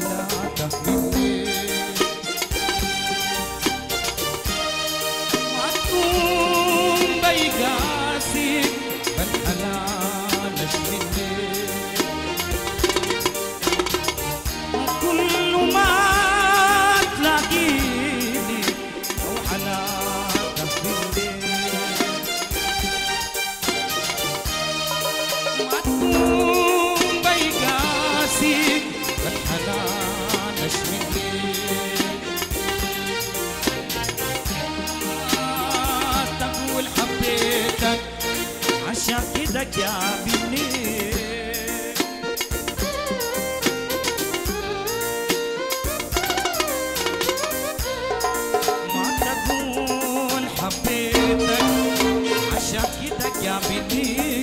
حلاته مني ما تكون بيقاسي بل حلالش مني كل ما تلاقيني أو حلاته مني ما تكون بيقاسي بل حلالش مني تقول حبيتك عشان كده جابني ما تقول حبيتك عشان كده جابني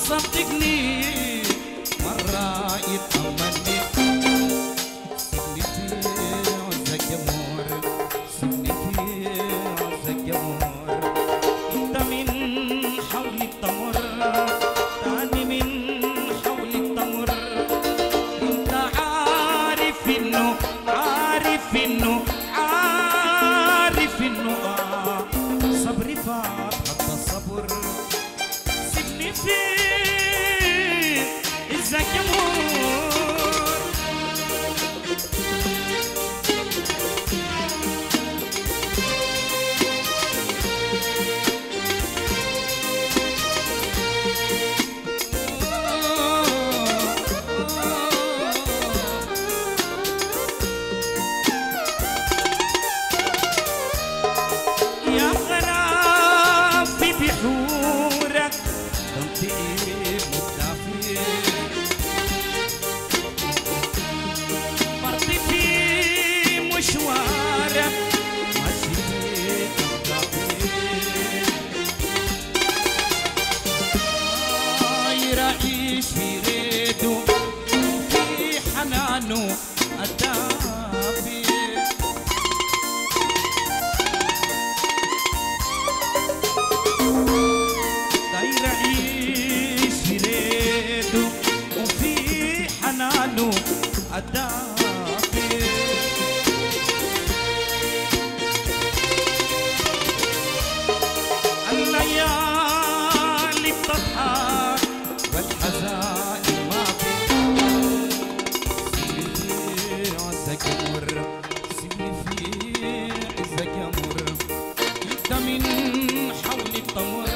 صدقني مرة يطمني سيبني في عزك يا مور سيبني في عزك يا مور انت من حولي التمر تاني من حولي التمر انت عارف انه عارف انه عارف انه صبري فات حتى الصبر سيبني في عزك يا مور يا غرام في بحورك تنطيق متدافي مرضي في مشوارك ماشي متدافي يعيش في ريده في حنانه الدافي داير يعيش في ريده وفي حنانه الدافي الليالي بتضحك والحزائن ما في سيبني في عزك يا مر سيبني في عزك يا مر انت من حولي التمر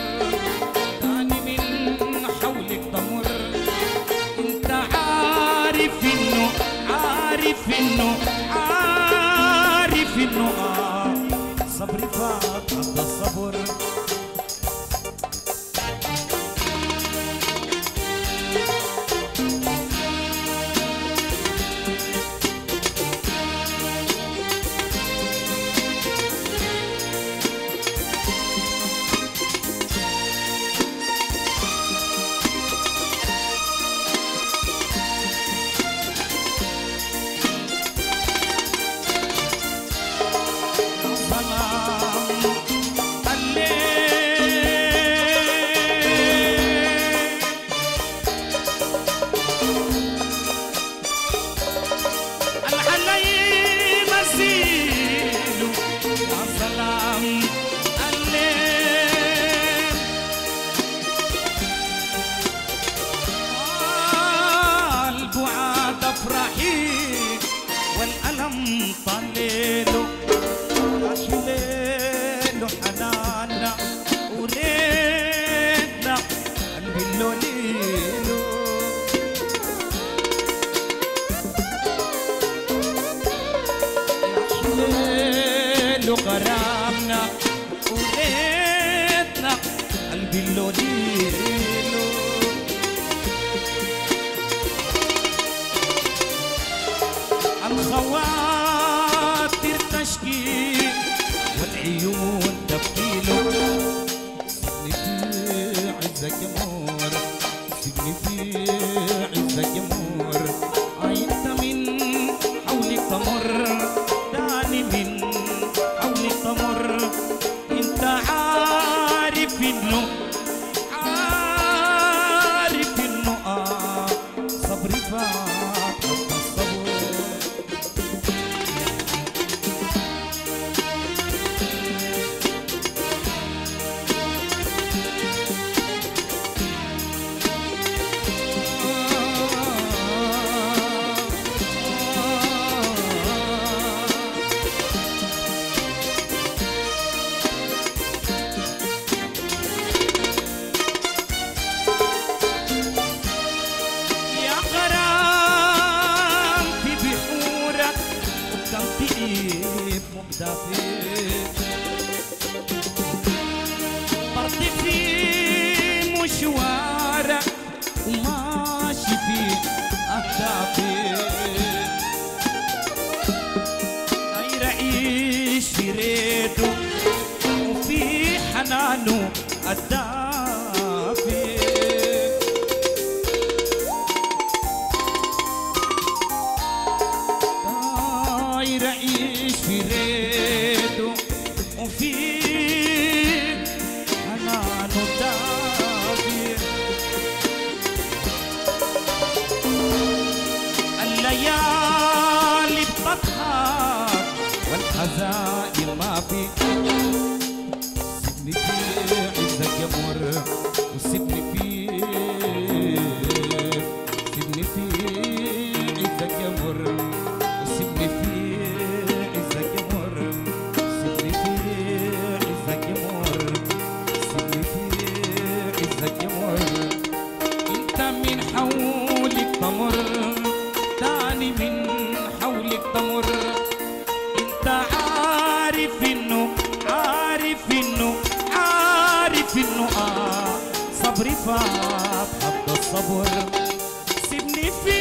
تاني من حولك تمر انت عارف انه عارف انه عارف انه صبري فات حتى الصبر والألم طليله عشليله حنانا وليلنا قلبي اللوليله عشليله غرامنا وليلنا قلبي اللوليله الخواطر تشكي والعيون تبكيله سيبني في عزك يا مور سيبني في عزك يا مور انت من حولك تمر تاني من حولك تمر انت فات حب الصبر. برضي في مشوارك وماشي في أهدافي، غير أعيش في ريته وفي حنانه الدافي. غير أعيش في ريته وفي حنانه الدافي. الليالي بتضحك والحزائن ما في. سيبني في عزك يا مر وسيبني في، سيبني في عزك يا مر وسيبني في عزك يا مر، سيبني في عزك يا مر، سيبني في عزك يا مر. انت من حولك تمر تاني من حولك تمر. انت عارف انه عارف انه عارف انه صبري فات حد الصبر. سيبني في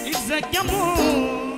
عزك يا مر